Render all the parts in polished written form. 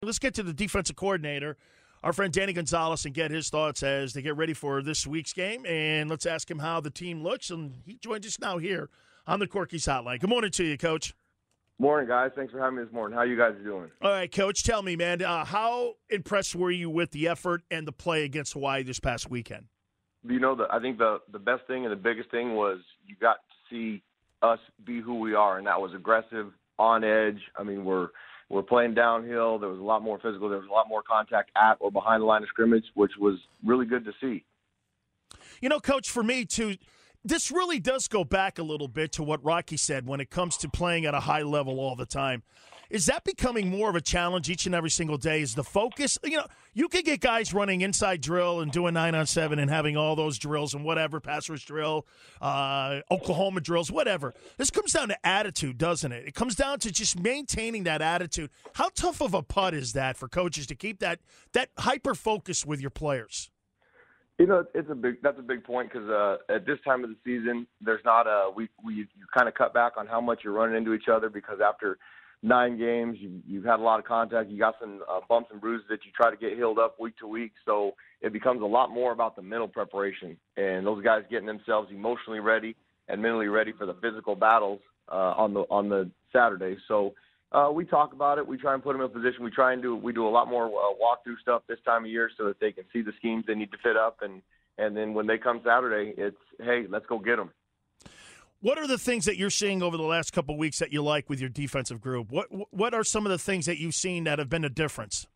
Let's get to the defensive coordinator, our friend Danny Gonzales, and get his thoughts as they get ready for this week's game. And let's ask him how the team looks. And he joins us now here on the Corky's Hotline. Good morning to you, Coach. Morning, guys. Thanks for having me this morning. How you guys doing? All right, Coach, tell me, man, how impressed were you with the effort and the play against Hawaii this past weekend? You know, I think the best thing and the biggest thing was you got to see us be who we are, and that was aggressive, on edge. I mean, we're playing downhill. There was a lot more physical. There was a lot more contact at or behind the line of scrimmage, which was really good to see. You know, Coach, for me, too, this really does go back a little bit to what Rocky said when it comes to playing at a high level all the time. Is that becoming more of a challenge each and every single day? Is the focus, you know, you could get guys running inside drill and doing 9-on-7 and having all those drills and whatever, pass rush drill, Oklahoma drills, whatever. This comes down to attitude, doesn't it? It comes down to just maintaining that attitude. How tough of a putt is that for coaches to keep that hyper focus with your players? You know, that's a big point because at this time of the season, there's not you kind of cut back on how much you're running into each other because after 9 games, you've had a lot of contact. You got some bumps and bruises that you try to get healed up week to week. So it becomes a lot more about the mental preparation and those guys getting themselves emotionally ready and mentally ready for the physical battles on the Saturday. So we talk about it. We try and put them in a position. We do a lot more walkthrough stuff this time of year so that they can see the schemes they need to fit up. And then when they come Saturday, it's, hey, let's go get them. What are the things that you're seeing over the last couple of weeks that you like with your defensive group? What are some of the things that you've seen that have been a difference?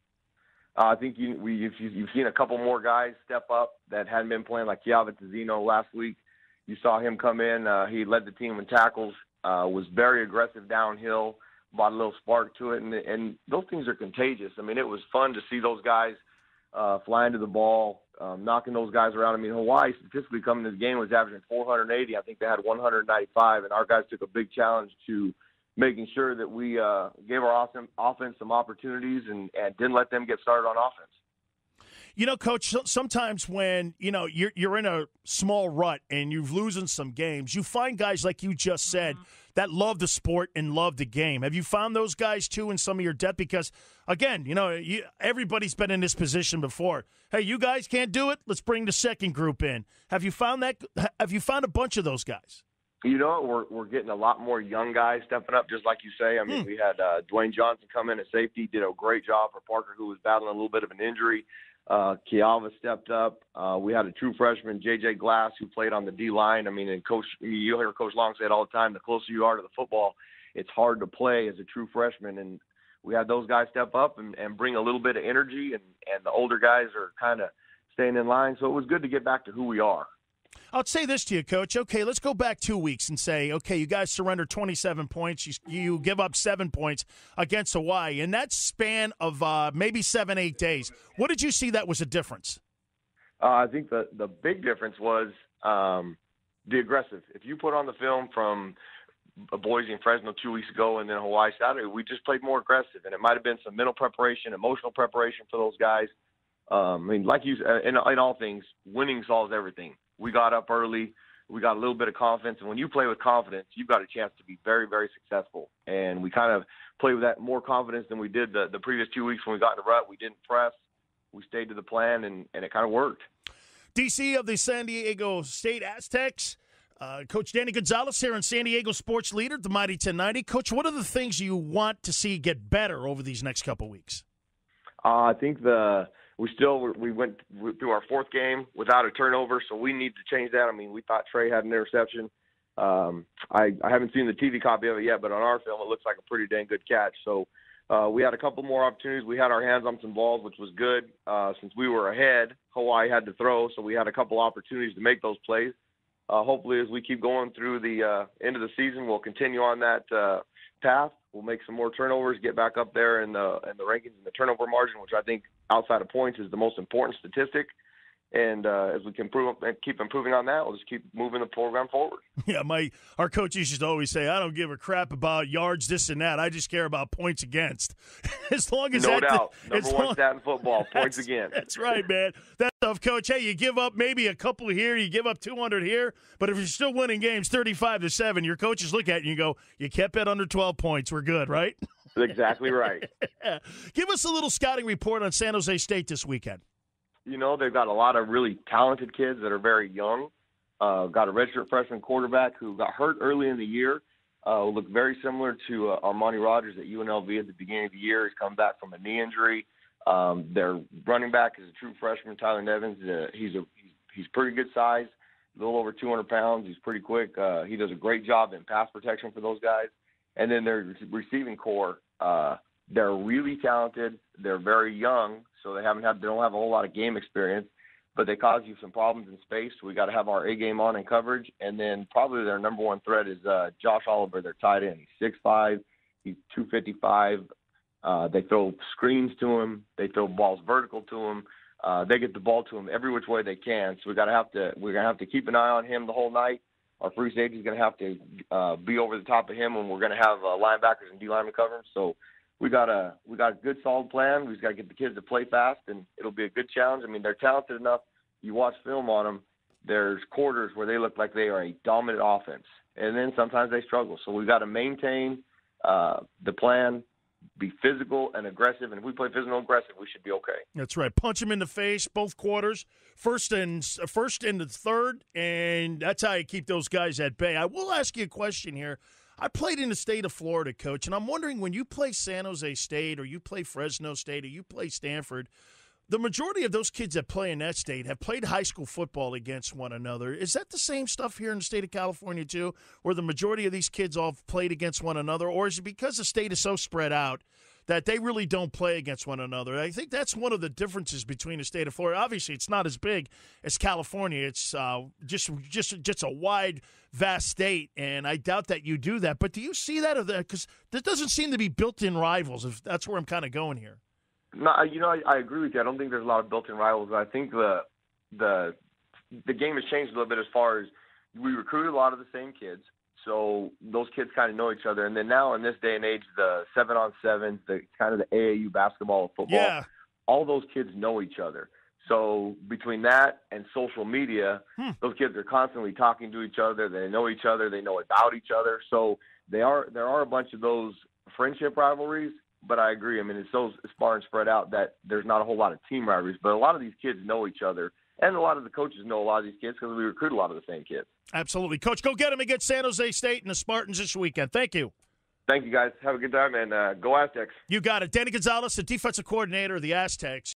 I think you've seen a couple more guys step up that hadn't been playing, like Sdsu last week. You saw him come in. He led the team in tackles, was very aggressive downhill, brought a little spark to it, and those things are contagious. I mean, it was fun to see those guys flying to the ball, knocking those guys around. I mean, Hawaii statistically coming to the game was averaging 480. I think they had 195, and our guys took a big challenge to making sure that we gave our offense some opportunities and didn't let them get started on offense. You know, Coach, sometimes when, you know, you're in a small rut and you're losing some games, you find guys like you just said that love the sport and love the game. Have you found those guys, too, in some of your depth? Because, again, you know, everybody's been in this position before. Hey, you guys can't do it? Let's bring the second group in. Have you found that? Have you found a bunch of those guys? You know, we're getting a lot more young guys stepping up, just like you say. I mean, we had Dwayne Johnson come in at safety, did a great job for Parker, who was battling a little bit of an injury. Kialva stepped up. We had a true freshman, J.J. Glass, who played on the D-line. I mean, and you'll hear Coach Long say it all the time, the closer you are to the football, it's hard to play as a true freshman. And we had those guys step up and bring a little bit of energy, and the older guys are kind of staying in line. So it was good to get back to who we are. I'll say this to you, Coach. Okay, let's go back 2 weeks and say, okay, you guys surrender 27 points. You give up 7 points against Hawaii. In that span of maybe 7-8 days, what did you see that was a difference? I think the big difference was the aggressive. If you put on the film from Boise and Fresno 2 weeks ago and then Hawaii Saturday, we just played more aggressive. And it might have been some mental preparation, emotional preparation for those guys. I mean, like you said, in all things, winning solves everything. We got up early. We got a little bit of confidence. And when you play with confidence, you've got a chance to be very, very successful. And we kind of played with that more confidence than we did the previous 2 weeks when we got in the rut. We didn't press. We stayed to the plan, and it kind of worked. DC of the San Diego State Aztecs, Coach Danny Gonzales here on San Diego Sports Leader, the Mighty 1090. Coach, what are the things you want to see get better over these next couple weeks? I think we went through our fourth game without a turnover, so we need to change that. I mean, we thought Trey had an interception. I haven't seen the TV copy of it yet, but on our film, it looks like a pretty dang good catch. So we had a couple more opportunities. We had our hands on some balls, which was good. Since we were ahead, Hawaii had to throw, so we had a couple opportunities to make those plays. Hopefully, as we keep going through the end of the season, we'll continue on that path. We'll make some more turnovers, get back up there in the rankings and the turnover margin, which I think outside of points is the most important statistic. And as we can keep improving on that, we'll just keep moving the program forward. Yeah, our coach used to always say, I don't give a crap about yards, this and that. I just care about points against. As long as no doubt. Number one stat in football, points against. That's right, man. That's tough, Coach. Hey, you give up maybe a couple here, you give up 200 here, but if you're still winning games 35-7, your coaches look at you and go, you kept it under 12 points. We're good, right? Exactly right. Give us a little scouting report on San Jose State this weekend. They've got a lot of really talented kids that are very young. Got a redshirt freshman quarterback who got hurt early in the year. Looked very similar to Armani Rogers at UNLV at the beginning of the year. He's come back from a knee injury. Their running back is a true freshman, Tyler Nevins. He's pretty good size, a little over 200 pounds. He's pretty quick. He does a great job in pass protection for those guys. And then their receiving core, they're really talented. They're very young, so they don't have a whole lot of game experience, but they cause you some problems in space. So we got to have our A game on in coverage. And then probably their number one threat is Josh Oliver, their tight end. He's 6'5", he's 255. They throw screens to him. They throw balls vertical to him. They get the ball to him every which way they can. So we're gonna have to keep an eye on him the whole night. Our free safety is gonna have to be over the top of him, and we're gonna have linebackers and D linemen cover him. So we got a good solid plan. We just got to get the kids to play fast, and it'll be a good challenge. I mean, they're talented enough. You watch film on them. There's quarters where they look like they are a dominant offense, and then sometimes they struggle. So we got to maintain the plan. Be physical and aggressive, and if we play physical and aggressive, we should be okay. That's right. Punch them in the face, both quarters, first and the third, and that's how you keep those guys at bay. I will ask you a question here. I played in the state of Florida, Coach, and I'm wondering when you play San Jose State or you play Fresno State or you play Stanford, the majority of those kids that play in that state have played high school football against one another. Is that the same stuff here in the state of California too, where the majority of these kids all played against one another? Or is it because the state is so spread out that they really don't play against one another? I think that's one of the differences between the state of Florida. Obviously, it's not as big as California. It's just a wide, vast state, and I doubt that you do that. But do you see that? Because there doesn't seem to be built-in rivals, if that's where I'm kind of going here. No, I agree with you. I don't think there's a lot of built-in rivals. I think the game has changed a little bit as far as we recruited a lot of the same kids, so those kids kind of know each other. And then now in this day and age, the 7-on-7, the kind of the AAU basketball and football, all those kids know each other. So between that and social media, those kids are constantly talking to each other. They know each other. They know about each other. So there are a bunch of those friendship rivalries. But I agree. I mean, it's so far and spread out that there's not a whole lot of team rivalries. But a lot of these kids know each other, and a lot of the coaches know a lot of these kids because we recruit a lot of the same kids. Absolutely. Coach, go get them against San Jose State and the Spartans this weekend. Thank you. Thank you, guys. Have a good time, and go Aztecs. You got it. Danny Gonzales, the defensive coordinator of the Aztecs.